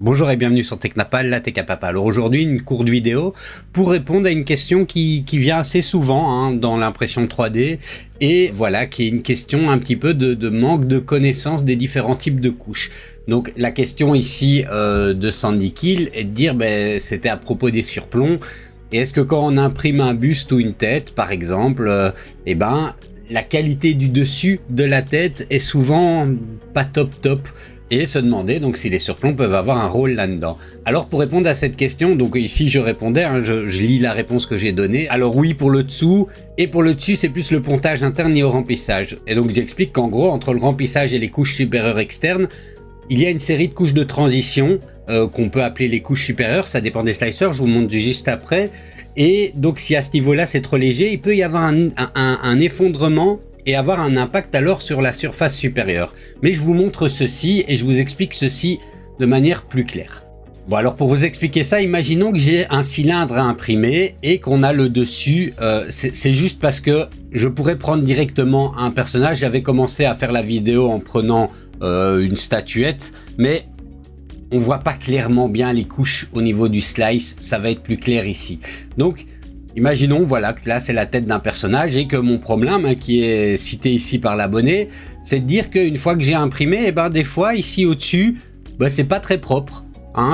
Bonjour et bienvenue sur Technapal, la Tech à Papa. Alors aujourd'hui, une courte vidéo pour répondre à une question qui vient assez souvent dans l'impression 3D et voilà, qui est une question un petit peu de manque de connaissance des différents types de couches. Donc la question ici de Sandy Kill est de dire, c'était à propos des surplombs, et est-ce que quand on imprime un buste ou une tête par exemple, la qualité du dessus de la tête est souvent pas top. Et se demander donc si les surplombs peuvent avoir un rôle là-dedans. Alors pour répondre à cette question, donc ici je répondais, je lis la réponse que j'ai donnée. Alors oui pour le dessous, et pour le dessus c'est plus le pontage interne et au remplissage. Et donc j'explique qu'en gros entre le remplissage et les couches supérieures externes, il y a une série de couches de transition qu'on peut appeler les couches supérieures, ça dépend des slicers, je vous montre juste après. Et donc si à ce niveau-là c'est trop léger, il peut y avoir un effondrement et avoir un impact alors sur la surface supérieure. Mais je vous montre ceci et je vous explique ceci de manière plus claire. Bon alors pour vous expliquer ça, imaginons que j'ai un cylindre à imprimer et qu'on a le dessus, c'est juste parce que je pourrais prendre directement un personnage. J'avais commencé à faire la vidéo en prenant une statuette, mais on voit pas clairement bien les couches au niveau du slice, ça va être plus clair ici. Donc imaginons voilà que là c'est la tête d'un personnage et que mon problème qui est cité ici par l'abonné, c'est de dire qu'une fois que j'ai imprimé, des fois ici au-dessus, c'est pas très propre,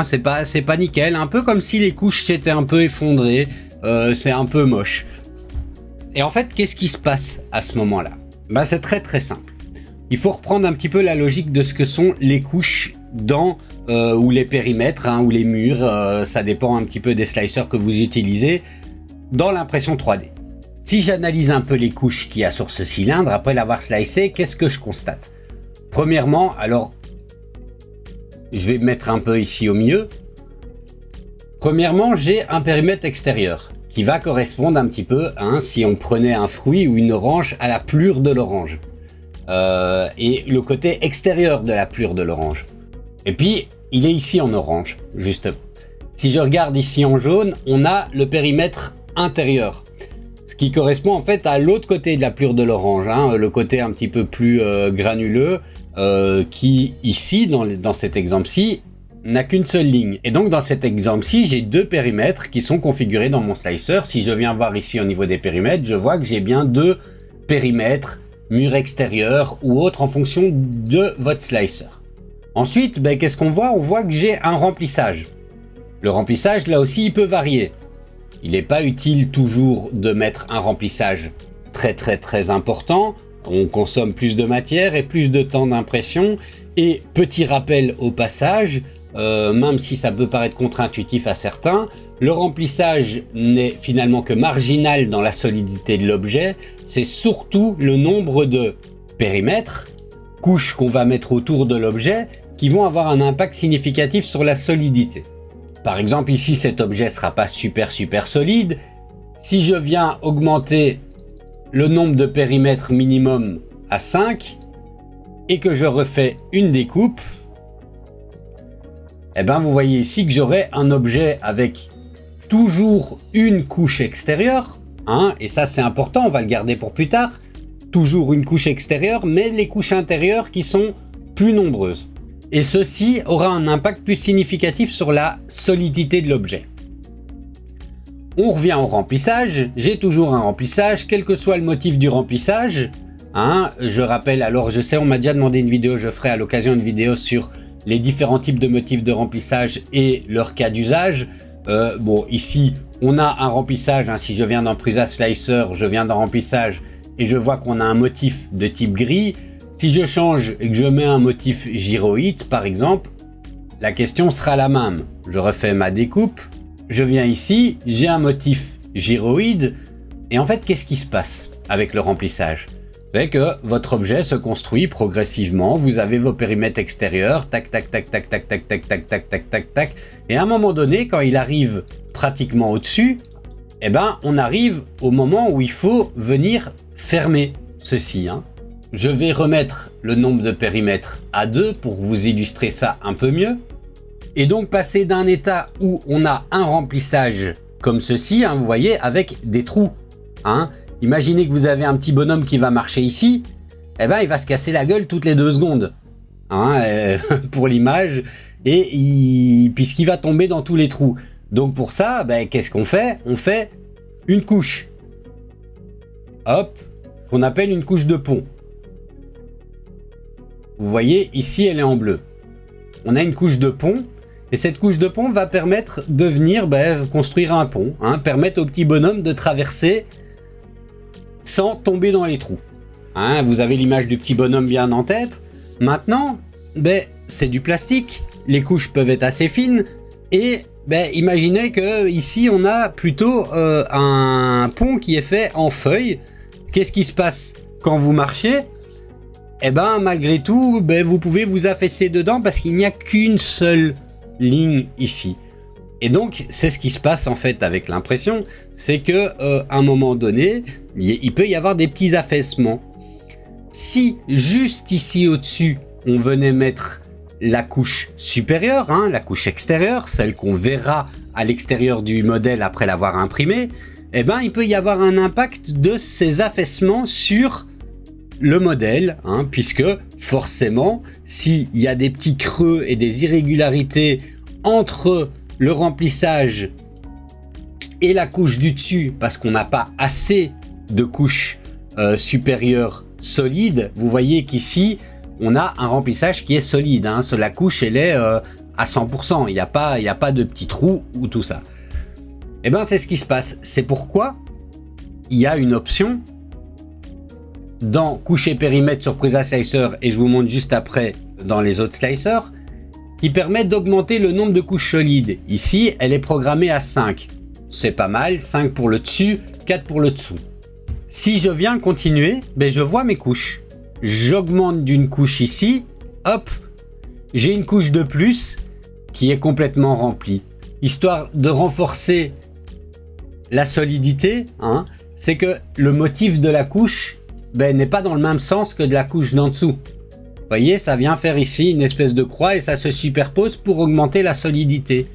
c'est pas nickel, un peu comme si les couches s'étaient un peu effondrées, c'est un peu moche. Et en fait, qu'est-ce qui se passe à ce moment-là? C'est très simple. Il faut reprendre un petit peu la logique de ce que sont les couches ou les périmètres ou les murs, ça dépend un petit peu des slicers que vous utilisez. Dans l'impression 3D. Si j'analyse un peu les couches qu'il y a sur ce cylindre, après l'avoir slicé, qu'est-ce que je constate? Premièrement, alors, je vais me mettre un peu ici au milieu. Premièrement, j'ai un périmètre extérieur qui va correspondre un petit peu, si on prenait un fruit ou une orange, à la pelure de l'orange. Et le côté extérieur de la pelure de l'orange. Et puis, il est ici en orange, justement. Si je regarde ici en jaune, on a le périmètre intérieur, ce qui correspond en fait à l'autre côté de la pelure de l'orange, le côté un petit peu plus granuleux, qui ici dans cet exemple-ci n'a qu'une seule ligne. Et donc dans cet exemple-ci, j'ai deux périmètres qui sont configurés dans mon slicer. Si je viens voir ici au niveau des périmètres, je vois que j'ai bien deux périmètres, mur extérieur ou autre en fonction de votre slicer. Ensuite, qu'est-ce qu'on voit? On voit que j'ai un remplissage. Le remplissage, là aussi, il peut varier. Il n'est pas utile toujours de mettre un remplissage très important. On consomme plus de matière et plus de temps d'impression. Et petit rappel au passage, même si ça peut paraître contre-intuitif à certains, le remplissage n'est finalement que marginal dans la solidité de l'objet. C'est surtout le nombre de périmètres, couches qu'on va mettre autour de l'objet, qui vont avoir un impact significatif sur la solidité. Par exemple, ici, cet objet ne sera pas super solide. Si je viens augmenter le nombre de périmètres minimum à 5 et que je refais une découpe, vous voyez ici que j'aurai un objet avec toujours une couche extérieure, et ça c'est important, on va le garder pour plus tard. Toujours une couche extérieure, mais les couches intérieures qui sont plus nombreuses. Et ceci aura un impact plus significatif sur la solidité de l'objet. On revient au remplissage. J'ai toujours un remplissage, quel que soit le motif du remplissage. Je rappelle, alors je sais, on m'a déjà demandé une vidéo, je ferai à l'occasion une vidéo sur les différents types de motifs de remplissage et leur cas d'usage. Ici, on a un remplissage. Si je viens d'un Prusa Slicer, je viens d'un remplissage et je vois qu'on a un motif de type gris. Si je change et que je mets un motif gyroïde, par exemple, la question sera la même. Je refais ma découpe, je viens ici, j'ai un motif gyroïde, et en fait, qu'est-ce qui se passe avec le remplissage? Vous savez que votre objet se construit progressivement, vous avez vos périmètres extérieurs, tac, et à un moment donné, quand il arrive pratiquement au-dessus, on arrive au moment où il faut venir fermer ceci, Je vais remettre le nombre de périmètres à 2 pour vous illustrer ça un peu mieux. Et donc passer d'un état où on a un remplissage comme ceci, vous voyez, avec des trous. Imaginez que vous avez un petit bonhomme qui va marcher ici, il va se casser la gueule toutes les 2 secondes. pour l'image, et puisqu'il va tomber dans tous les trous. Donc pour ça, qu'est-ce qu'on fait? On fait une couche, hop, qu'on appelle une couche de pont. Vous voyez, ici, elle est en bleu. On a une couche de pont, et cette couche de pont va permettre de venir construire un pont, permettre au petit bonhomme de traverser sans tomber dans les trous. Vous avez l'image du petit bonhomme bien en tête. Maintenant, c'est du plastique, les couches peuvent être assez fines, et imaginez que ici on a plutôt un pont qui est fait en feuilles. Qu'est-ce qui se passe quand vous marchez? Malgré tout, vous pouvez vous affaisser dedans parce qu'il n'y a qu'une seule ligne ici. Et donc, c'est ce qui se passe en fait avec l'impression, c'est que à un moment donné, il peut y avoir des petits affaissements. Si juste ici au-dessus, on venait mettre la couche supérieure, la couche extérieure, celle qu'on verra à l'extérieur du modèle après l'avoir imprimé, il peut y avoir un impact de ces affaissements sur le modèle, puisque forcément, s'il y a des petits creux et des irrégularités entre le remplissage et la couche du dessus, parce qu'on n'a pas assez de couche supérieure solide, vous voyez qu'ici, on a un remplissage qui est solide. La couche, elle est à 100%. Il n'y a pas de petits trous ou tout ça. C'est ce qui se passe. C'est pourquoi il y a une option dans coucher périmètre sur Prusa Slicer, et je vous montre juste après dans les autres slicers, qui permet d'augmenter le nombre de couches solides. Ici, elle est programmée à 5. C'est pas mal, 5 pour le dessus, 4 pour le dessous. Si je viens continuer, je vois mes couches. J'augmente d'une couche ici, hop, j'ai une couche de plus qui est complètement remplie. Histoire de renforcer la solidité, c'est que le motif de la couche n'est pas dans le même sens que de la couche d'en dessous. Vous voyez, ça vient faire ici une espèce de croix et ça se superpose pour augmenter la solidité.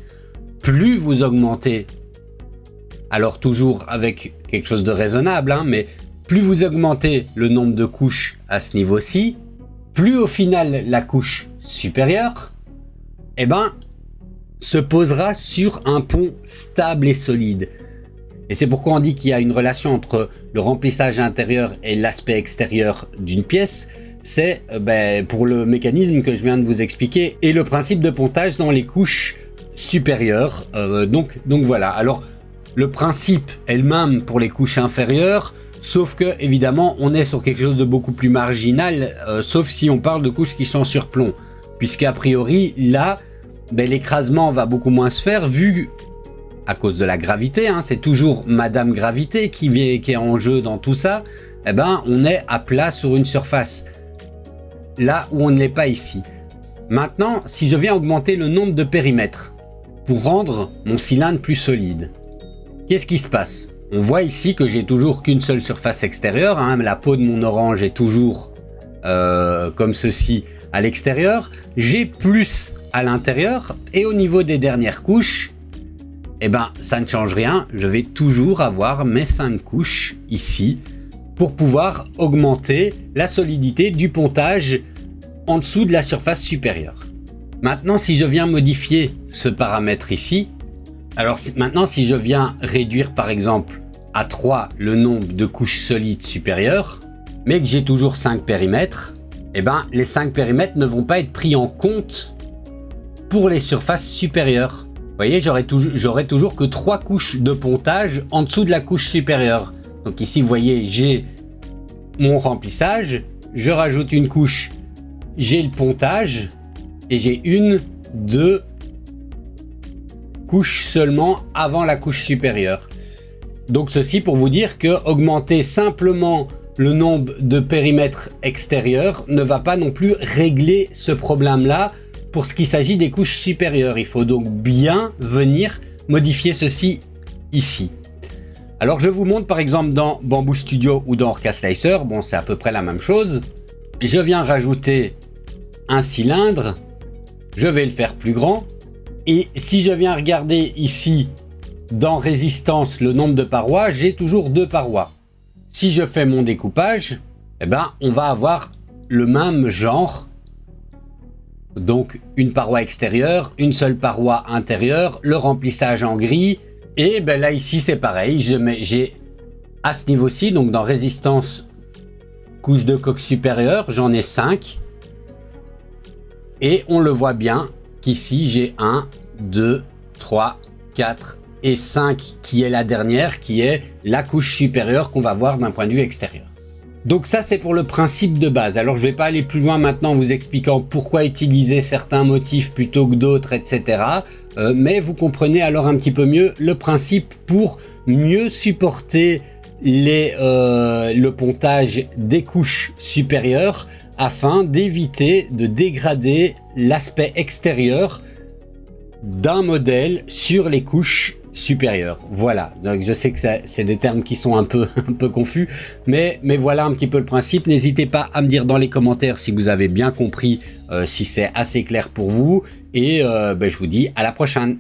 Plus vous augmentez, alors toujours avec quelque chose de raisonnable, mais plus vous augmentez le nombre de couches à ce niveau-ci, plus au final la couche supérieure, se posera sur un pont stable et solide. Et c'est pourquoi on dit qu'il y a une relation entre le remplissage intérieur et l'aspect extérieur d'une pièce. C'est pour le mécanisme que je viens de vous expliquer et le principe de pontage dans les couches supérieures. Donc voilà. Alors le principe est le même pour les couches inférieures, sauf que évidemment on est sur quelque chose de beaucoup plus marginal, sauf si on parle de couches qui sont sur plomb, puisqu'a priori là, l'écrasement va beaucoup moins se faire vu à cause de la gravité, c'est toujours Madame Gravité qui est en jeu dans tout ça. On est à plat sur une surface, là où on ne l'est pas ici. Maintenant, si je viens augmenter le nombre de périmètres pour rendre mon cylindre plus solide, qu'est-ce qui se passe? On voit ici que j'ai toujours qu'une seule surface extérieure, la peau de mon orange est toujours comme ceci à l'extérieur. J'ai plus à l'intérieur, et au niveau des dernières couches, ça ne change rien, je vais toujours avoir mes 5 couches ici pour pouvoir augmenter la solidité du pontage en dessous de la surface supérieure. Maintenant, si je viens modifier ce paramètre ici, alors maintenant si je viens réduire par exemple à 3 le nombre de couches solides supérieures, mais que j'ai toujours 5 périmètres, les 5 périmètres ne vont pas être pris en compte pour les surfaces supérieures. Vous voyez, j'aurai toujours que 3 couches de pontage en dessous de la couche supérieure. Donc ici, vous voyez, j'ai mon remplissage, je rajoute une couche, j'ai le pontage, et j'ai 1, 2 couches seulement avant la couche supérieure. Donc ceci pour vous dire que augmenter simplement le nombre de périmètres extérieurs ne va pas non plus régler ce problème-là pour ce qui s'agit des couches supérieures. Il faut donc bien venir modifier ceci ici. Alors je vous montre par exemple dans Bamboo Studio ou dans Orca Slicer, bon c'est à peu près la même chose. Je viens rajouter un cylindre, je vais le faire plus grand, et si je viens regarder ici dans résistance le nombre de parois, j'ai toujours 2 parois. Si je fais mon découpage, on va avoir le même genre Donc une paroi extérieure, une seule paroi intérieure, le remplissage en gris. Et ben là ici c'est pareil, j'ai à ce niveau-ci, donc dans résistance couche de coque supérieure, j'en ai 5. Et on le voit bien qu'ici j'ai 1, 2, 3, 4 et 5 qui est la dernière, qui est la couche supérieure qu'on va voir d'un point de vue extérieur. Donc ça c'est pour le principe de base. Alors je vais pas aller plus loin maintenant en vous expliquant pourquoi utiliser certains motifs plutôt que d'autres, etc. Mais vous comprenez alors un petit peu mieux le principe pour mieux supporter le pontage des couches supérieures afin d'éviter de dégrader l'aspect extérieur d'un modèle sur les couches supérieures. Voilà, donc je sais que c'est des termes qui sont un peu confus, mais voilà un petit peu le principe. N'hésitez pas à me dire dans les commentaires si vous avez bien compris, si c'est assez clair pour vous, et je vous dis à la prochaine.